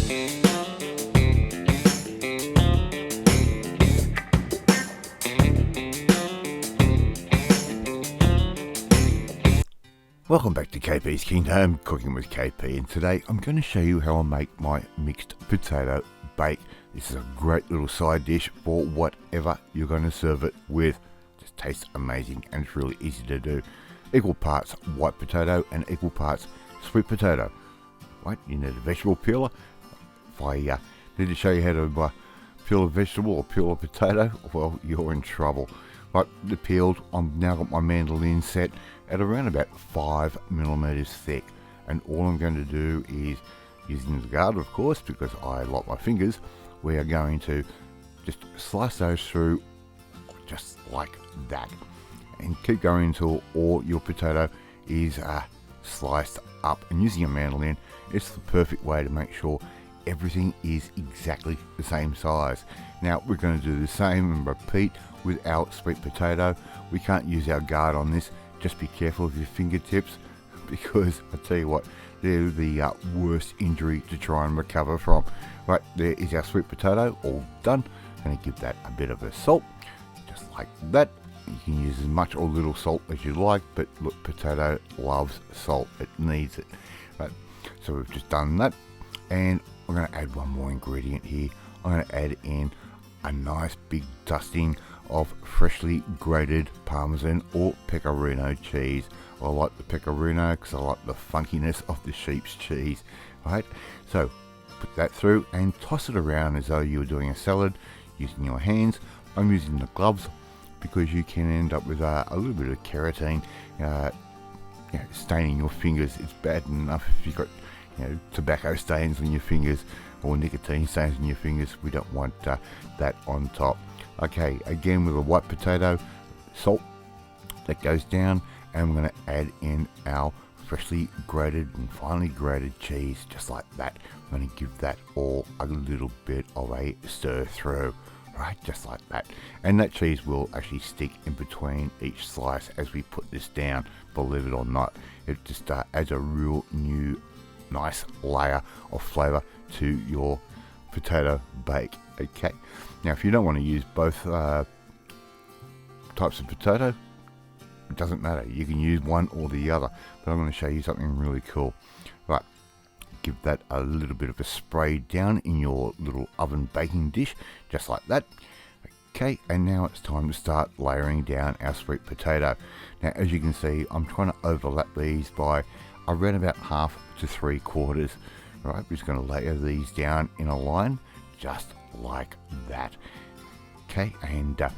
Welcome back to KP's Kingdom, Cooking with KP, and today I'm going to show you how I make my mixed potato bake. This is a great little side dish for whatever you're going to serve it with. Just tastes amazing and it's really easy to do. Equal parts white potato and equal parts sweet potato. Right, you need a vegetable peeler. If I need to show you how to peel a vegetable or peel a potato, well, you're in trouble. Right, the peeled, I've now got my mandolin set at around about 5mm thick, and all I'm going to do is, using the guard of course because I like my fingers, we are going to just slice those through just like that, and keep going until all your potato is sliced up. And using a mandolin, it's the perfect way to make sure everything is exactly the same size. Now we're going to do the same and repeat with our sweet potato. We can't use our guard on this. Just be careful of your fingertips, because I tell you what, they're the worst injury to try and recover from. Right, there is our sweet potato all done. Going to give that a bit of a salt, just like that. You can use as much or little salt as you like, but look, potato loves salt, it needs it. Right, so we've just done that, and I'm going to add one more ingredient here. I'm going to add in a nice big dusting of freshly grated Parmesan or Pecorino cheese. I like the Pecorino because I like the funkiness of the sheep's cheese. Right, so put that through and toss it around as though you were doing a salad using your hands. I'm using the gloves because you can end up with a little bit of keratin staining your fingers. It's bad enough if you've got tobacco stains on your fingers or nicotine stains on your fingers. We don't want that on top. Okay, again with a white potato, salt, that goes down, and we're going to add in our freshly grated and finely grated cheese, just like that. I'm going to give that all a little bit of a stir through, right, just like that. And that cheese will actually stick in between each slice as we put this down, believe it or not. It just adds a real new nice layer of flavour to your potato bake. Okay, now if you don't want to use both types of potato, it doesn't matter, you can use one or the other, but I'm going to show you something really cool. Right, give that a little bit of a spray down in your little oven baking dish, just like that. Okay, and now it's time to start layering down our sweet potato. Now as you can see, I'm trying to overlap these by around about 1/2 to 3/4. Right, we're just going to layer these down in a line, just like that. Okay, and that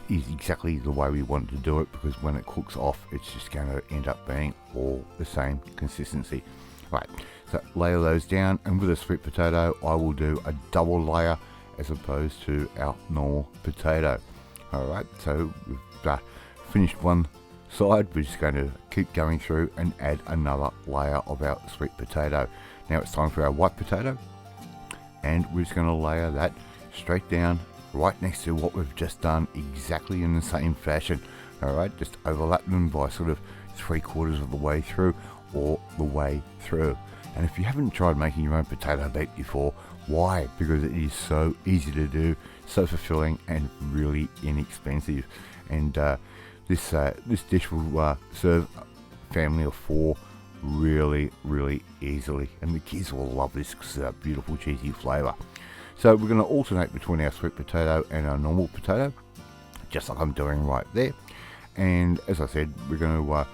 is exactly the way we want to do it, because when it cooks off, it's just going to end up being all the same consistency. Right, so layer those down, and with a sweet potato, I will do a double layer as opposed to our normal potato. All right, so we've finished one side. We're just going to keep going through and add another layer of our sweet potato. Now it's time for our white potato, and we're just going to layer that straight down right next to what we've just done, exactly in the same fashion. All right, just overlap them by sort of 3/4 of the way through or the way through. And if you haven't tried making your own potato bake before, why? Because it is so easy to do, so fulfilling, and really inexpensive. And this dish will serve a family of 4 really easily, and the kids will love this because it's a beautiful cheesy flavour. So we're going to alternate between our sweet potato and our normal potato, just like I'm doing right there. And as I said, we're going to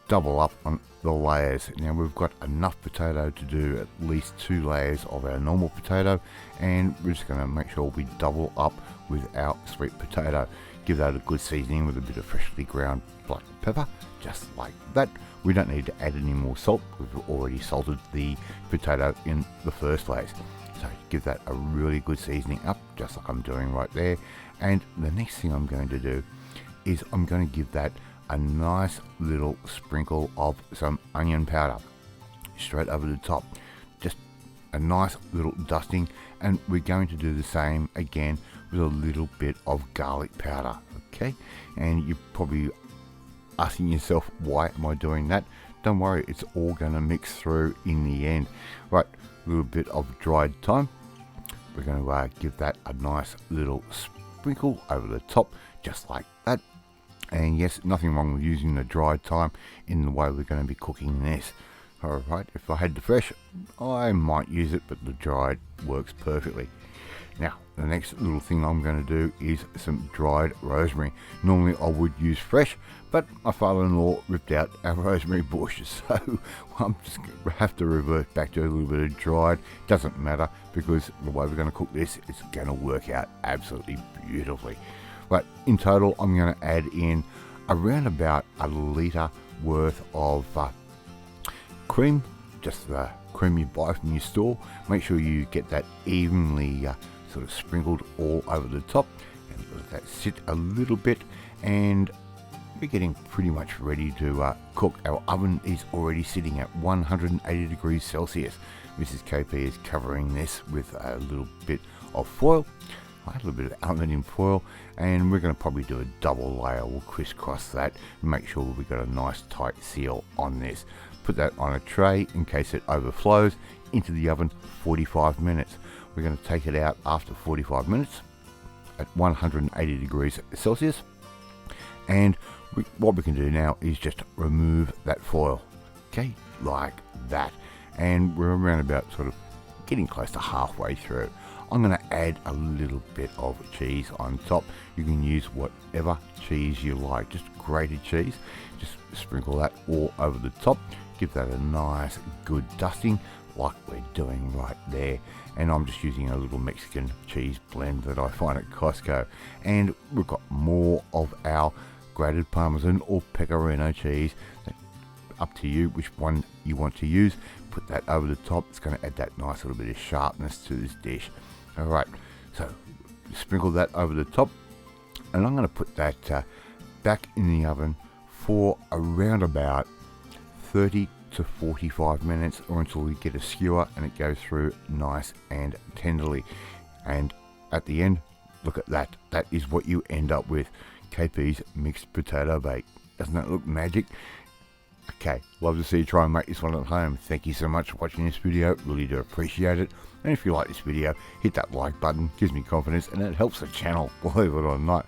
double up on the layers. Now we've got enough potato to do at least 2 layers of our normal potato, and we're just going to make sure we double up with our sweet potato. Give that a good seasoning with a bit of freshly ground black pepper, just like that. We don't need to add any more salt, we've already salted the potato in the first place. So give that a really good seasoning up, just like I'm doing right there. And the next thing I'm going to do is I'm going to give that a nice little sprinkle of some onion powder straight over the top. Just a nice little dusting, and we're going to do the same again with a little bit of garlic powder. Okay, and you're probably asking yourself, why am I doing that? Don't worry, it's all going to mix through in the end. Right, little bit of dried thyme. We're going to give that a nice little sprinkle over the top, just like that. And yes, nothing wrong with using the dried thyme in the way we're going to be cooking this. Alright, if I had the fresh, I might use it, but the dried works perfectly. Now, the next little thing I'm going to do is some dried rosemary. Normally I would use fresh, but my father-in-law ripped out our rosemary bush, so I'm just going to have to revert back to a little bit of dried. Doesn't matter, because the way we're going to cook this, it's going to work out absolutely beautifully. But in total, I'm going to add in around about a litre worth of cream, just the cream you buy from your store. Make sure you get that evenly sort of sprinkled all over the top, and let that sit a little bit, and we're getting pretty much ready to cook. Our oven is already sitting at 180 degrees Celsius. Mrs. KP is covering this with a little bit of foil, a little bit of aluminium foil, and we're going to probably do a double layer. We'll crisscross that and make sure we've got a nice tight seal on this. Put that on a tray in case it overflows. Into the oven 45 minutes. We're going to take it out after 45 minutes at 180 degrees Celsius, and what we can do now is just remove that foil, okay, like that, and we're around about sort of getting close to halfway through. I'm going to add a little bit of cheese on top. You can use whatever cheese you like, just grated cheese. Just sprinkle that all over the top. Give that a nice good dusting like we're doing right there. And I'm just using a little Mexican cheese blend that I find at Costco. And we've got more of our grated Parmesan or Pecorino cheese. Up to you which one you want to use. Put that over the top. It's going to add that nice little bit of sharpness to this dish. Alright, so sprinkle that over the top, and I'm going to put that back in the oven for around about 30 to 45 minutes, or until we get a skewer and it goes through nice and tenderly. And at the end, look at that. That is what you end up with. KP's mixed potato bake. Doesn't that look magic? Okay, love to see you try and make this one at home. Thank you so much for watching this video, really do appreciate it. And if you like this video, hit that like button, gives me confidence and it helps the channel, believe it or not.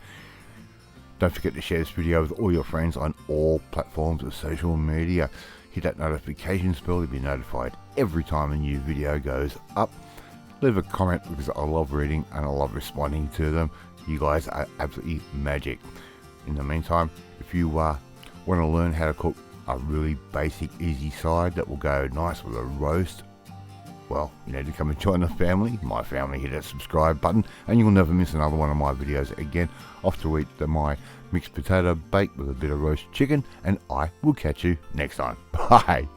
Don't forget to share this video with all your friends on all platforms of social media. Hit that notifications bell to be notified every time a new video goes up. Leave a comment, because I love reading and I love responding to them. You guys are absolutely magic. In the meantime, if you want to learn how to cook a really basic, easy side that will go nice with a roast, well, you need to come and join the family, my family. Hit that subscribe button and you'll never miss another one of my videos again. Off to eat my mixed potato bake with a bit of roast chicken, and I will catch you next time. Bye.